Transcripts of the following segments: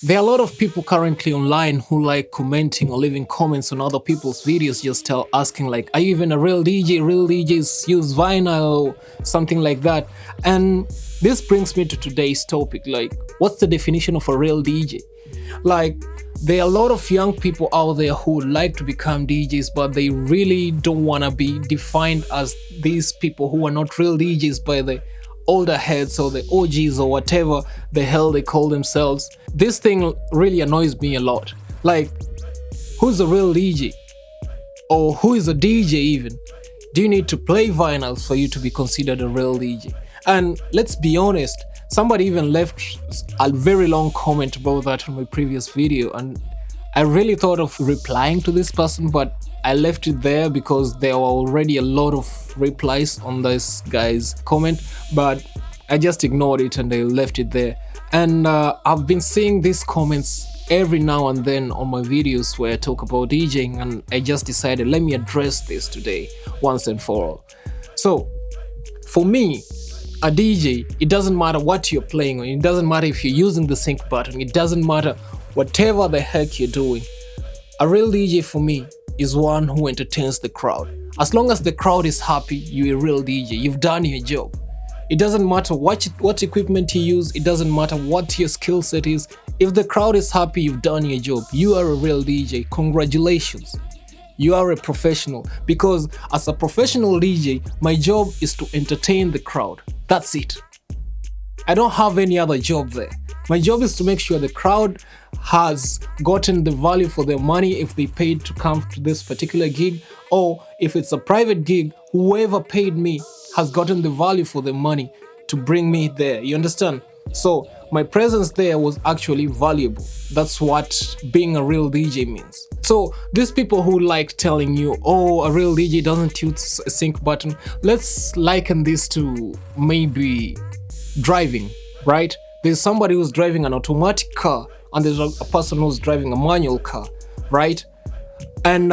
There are a lot of people currently online who like commenting or leaving comments on other people's videos, just asking like, are you even a real DJ? Real DJs use vinyl or something like that. And this brings me to today's topic, like, what's the definition of a real DJ? Like, there are a lot of young people out there who would like to become DJs, but they really don't want to be defined as these people who are not real DJs by the older heads or the OGs or whatever the hell they call themselves. This thing really annoys me a lot. Like, who's a real DJ? Or who is a DJ even? Do you need to play vinyls for you to be considered a real DJ? And let's be honest, somebody even left a very long comment about that on my previous video, and I really thought of replying to this person, but I left it there because there were already a lot of replies on this guy's comment, but I just ignored it and I left it there. And I've been seeing these comments every now and then on my videos where I talk about DJing, and I just decided, let me address this today once and for all. So, for me, a DJ, it doesn't matter what you're playing on, it doesn't matter if you're using the sync button, it doesn't matter whatever the heck you're doing. A real DJ for me is one who entertains the crowd. As long as the crowd is happy, you're a real DJ. You've done your job. It doesn't matter what equipment you use. It doesn't matter what your skill set is. If the crowd is happy, you've done your job. You are a real DJ. Congratulations. You are a professional. Because as a professional DJ, my job is to entertain the crowd. That's it. I don't have any other job there. My job is to make sure the crowd has gotten the value for their money if they paid to come to this particular gig, or if it's a private gig, whoever paid me has gotten the value for their money to bring me there. You understand? So my presence there was actually valuable. That's what being a real DJ means. So these people who like telling you, oh, a real DJ doesn't use a sync button, let's liken this to maybe driving, right? There's somebody who's driving an automatic car and there's a person who's driving a manual car, right? And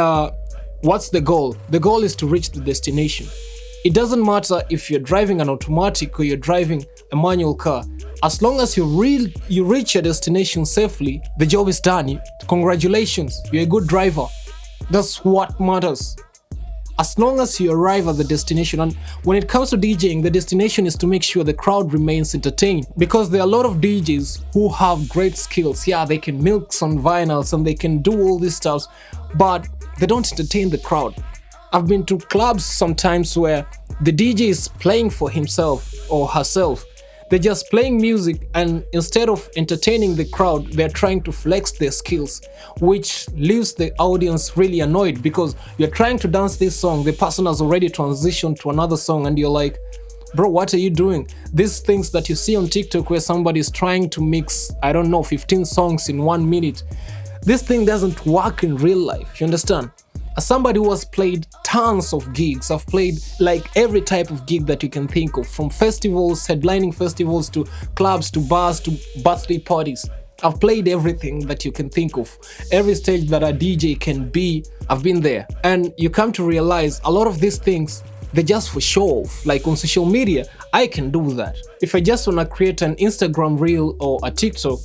what's the goal? The goal is to reach the destination. It doesn't matter if you're driving an automatic or you're driving a manual car. As long as you reach your destination safely, the job is done. Congratulations, you're a good driver. That's what matters. As long as you arrive at the destination. And when it comes to DJing, the destination is to make sure the crowd remains entertained, because there are a lot of DJs who have great skills. Yeah, they can mix on vinyls and they can do all these stuff, but they don't entertain the crowd. I've been to clubs sometimes where the DJ is playing for himself or herself. They're just playing music, and instead of entertaining the crowd, they're trying to flex their skills, which leaves the audience really annoyed, because you're trying to dance this song, the person has already transitioned to another song, and you're like, bro, what are you doing? These things that you see on TikTok where somebody's trying to mix, 15 songs in 1 minute. This thing doesn't work in real life, you understand? As somebody who has played tons of gigs, I've played like every type of gig that you can think of, from festivals, headlining festivals, to clubs, to bars, to birthday parties. I've played everything that you can think of. Every stage that a DJ can be, I've been there. And you come to realize a lot of these things, they're just for show off. Like on social media, I can do that. If I just want to create an Instagram reel or a TikTok,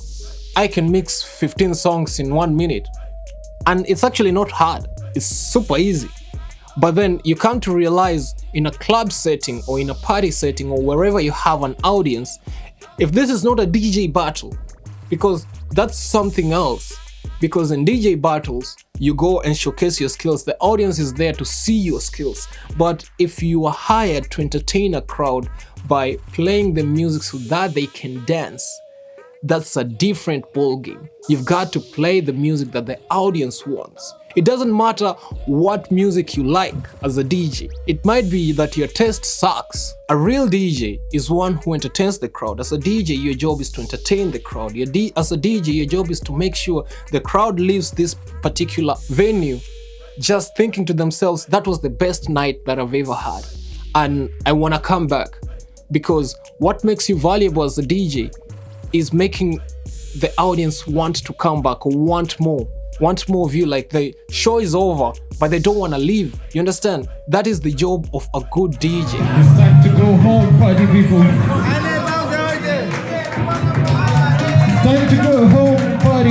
I can mix 15 songs in 1 minute. And it's actually not hard. It's super easy. But then you come to realize in a club setting or in a party setting or wherever you have an audience, if this is not a DJ battle, because that's something else. Because in DJ battles, you go and showcase your skills. The audience is there to see your skills. But if you are hired to entertain a crowd by playing the music so that they can dance, that's a different ballgame. You've got to play the music that the audience wants. It doesn't matter what music you like as a DJ. It might be that your taste sucks. A real DJ is one who entertains the crowd. As a DJ, your job is to entertain the crowd. As a DJ, your job is to make sure the crowd leaves this particular venue just thinking to themselves, that was the best night that I've ever had, and I want to come back. Because what makes you valuable as a DJ is making the audience want to come back or want more of you. Like, the show is over, but they don't want to leave. You understand? That is the job of a good DJ. It's time to go home, party people. It's time to go home, party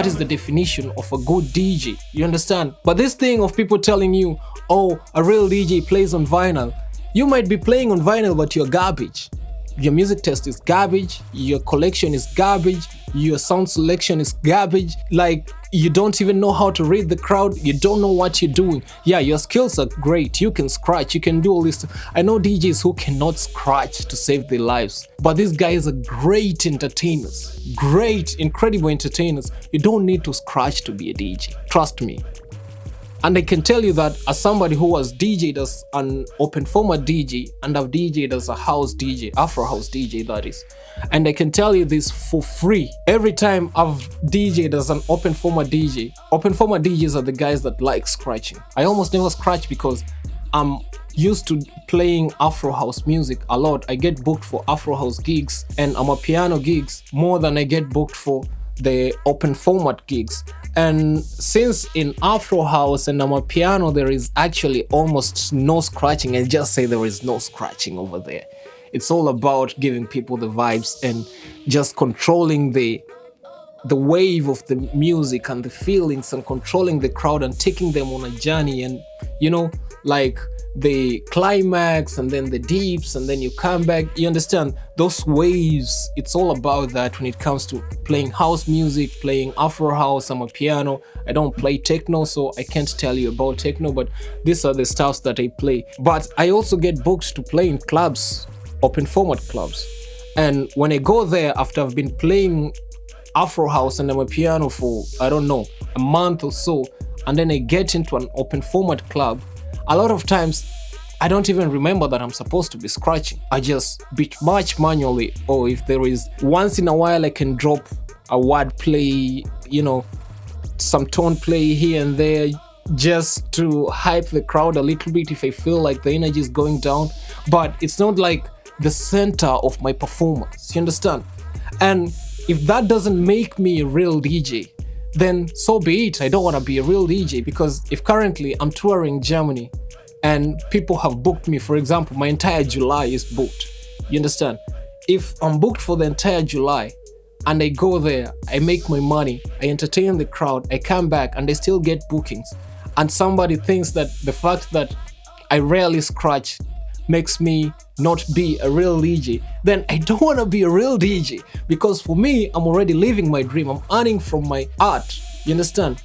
That is the definition of a good DJ. You understand? But this thing of people telling you, oh, a real DJ plays on vinyl. You might be playing on vinyl, but you're garbage. Your music taste is garbage. Your collection is garbage. Your sound selection is garbage. Like, you don't even know how to read the crowd. You don't know what you're doing. Yeah, your skills are great. You can scratch. You can do all this. I know DJs who cannot scratch to save their lives. But these guys are great entertainers. Great, incredible entertainers. You don't need to scratch to be a DJ. Trust me. And I can tell you that as somebody who has DJed as an open format DJ and I've DJed as a house DJ, Afro house DJ that is. And I can tell you this for free. Every time I've DJed as an open format DJs are the guys that like scratching. I almost never scratch because I'm used to playing Afro house music a lot. I get booked for Afro house gigs and I'm a piano gigs more than I get booked for the open format gigs. And since in Afro house and I'm a piano, there is actually almost no scratching. I just say there is no scratching over there. It's all about giving people the vibes and just controlling the wave of the music and the feelings and controlling the crowd and taking them on a journey. And you know, like the climax and then the deeps and then you come back. You understand those waves? It's all about that when it comes to playing house music, playing Afro house. I'm a piano. I don't play techno, so I can't tell you about techno, but these are the stuffs that I play. But I also get booked to play in clubs, open format clubs. And when I go there after I've been playing Afro house and I'm a piano for, I don't know, a month or so, and then I get into an open format club, a lot of times I don't even remember that I'm supposed to be scratching. I just beat match manually, or if there is once in a while I can drop a word play, you know, some tone play here and there just to hype the crowd a little bit if I feel like the energy is going down. But it's not like the center of my performance, you understand? And if that doesn't make me a real DJ, then so be it. I don't want to be a real DJ, because if currently I'm touring Germany and people have booked me, for example, my entire July is booked. You understand? If I'm booked for the entire July and I go there, I make my money, I entertain the crowd, I come back and I still get bookings, and somebody thinks that the fact that I rarely scratch makes me not be a real DJ, then I don't want to be a real DJ, because for me, I'm already living my dream. I'm earning from my art. You understand?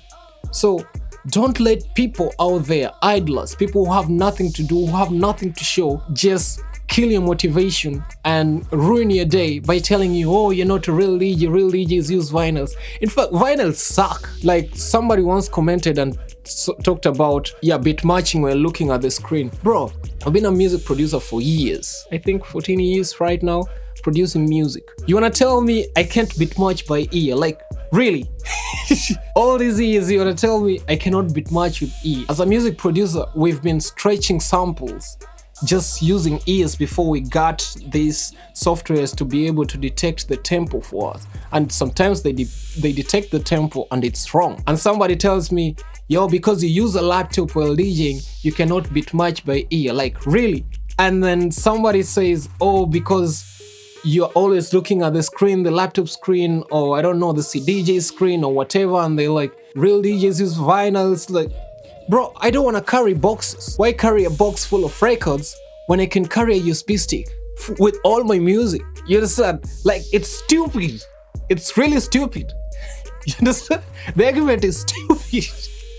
So don't let people out there, idlers, people who have nothing to do, who have nothing to show, just kill your motivation and ruin your day by telling you, oh, you're not a real DJ, real DJs use vinyls. In fact, vinyls suck. Like somebody once commented and talked about, yeah, beat matching when looking at the screen. Bro, I've been a music producer for years. I think 14 years right now, producing music. You wanna tell me I can't beat match by ear? Like, really? All these years you wanna tell me I cannot beat match with ear? As a music producer, we've been stretching samples just using ears before we got these softwares to be able to detect the tempo for us. And sometimes they detect the tempo and it's wrong. And somebody tells me, yo, because you use a laptop while DJing, you cannot beat match by ear. Like, really? And then somebody says, oh, because you're always looking at the screen, the laptop screen, or I don't know, the DJ screen or whatever, and they're like, real DJs use vinyls. Like, bro, I don't want to carry boxes. Why carry a box full of records when I can carry a USB stick with all my music? You understand? Like, it's stupid. It's really stupid. You understand? The argument is stupid.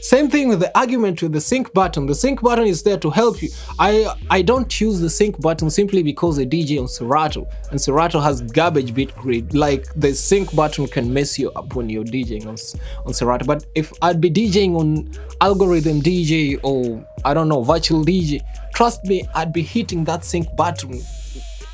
Same thing with the argument with the sync button. The sync button is there to help you. I don't use the sync button simply because I DJ on Serato, and Serato has garbage bit grid. Like, the sync button can mess you up when you're DJing on Serato. But if I'd be DJing on Algorithm DJ or, I don't know, Virtual DJ, trust me, I'd be hitting that sync button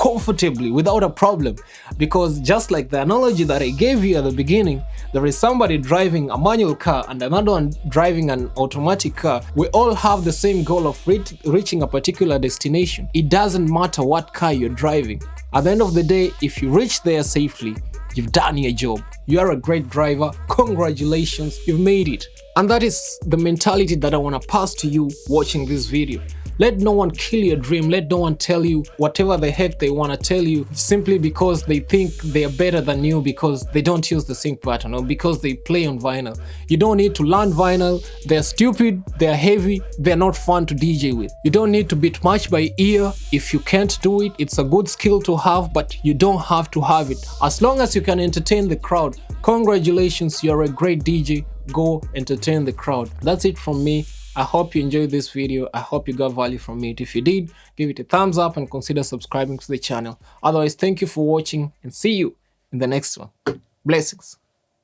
comfortably without a problem. Because just like the analogy that I gave you at the beginning, there is somebody driving a manual car and another one driving an automatic car. We all have the same goal of reaching a particular destination. It doesn't matter what car you're driving. At the end of the day, if you reach there safely, you've done your job. You are a great driver. Congratulations, you've made it. And that is the mentality that I want to pass to you watching this video. Let no one kill your dream. Let no one tell you whatever the heck they want to tell you simply because they think they are better than you because they don't use the sync button or because they play on vinyl. You don't need to learn vinyl. They're stupid, they're heavy, they're not fun to DJ with. You don't need to beat much by ear. If you can't do it, it's a good skill to have, but you don't have to have it. As long as you can entertain the crowd, congratulations, you're a great DJ. Go entertain the crowd. That's it from me. I hope you enjoyed this video. I hope you got value from it. If you did, give it a thumbs up and consider subscribing to the channel. Otherwise, thank you for watching and see you in the next one. Blessings.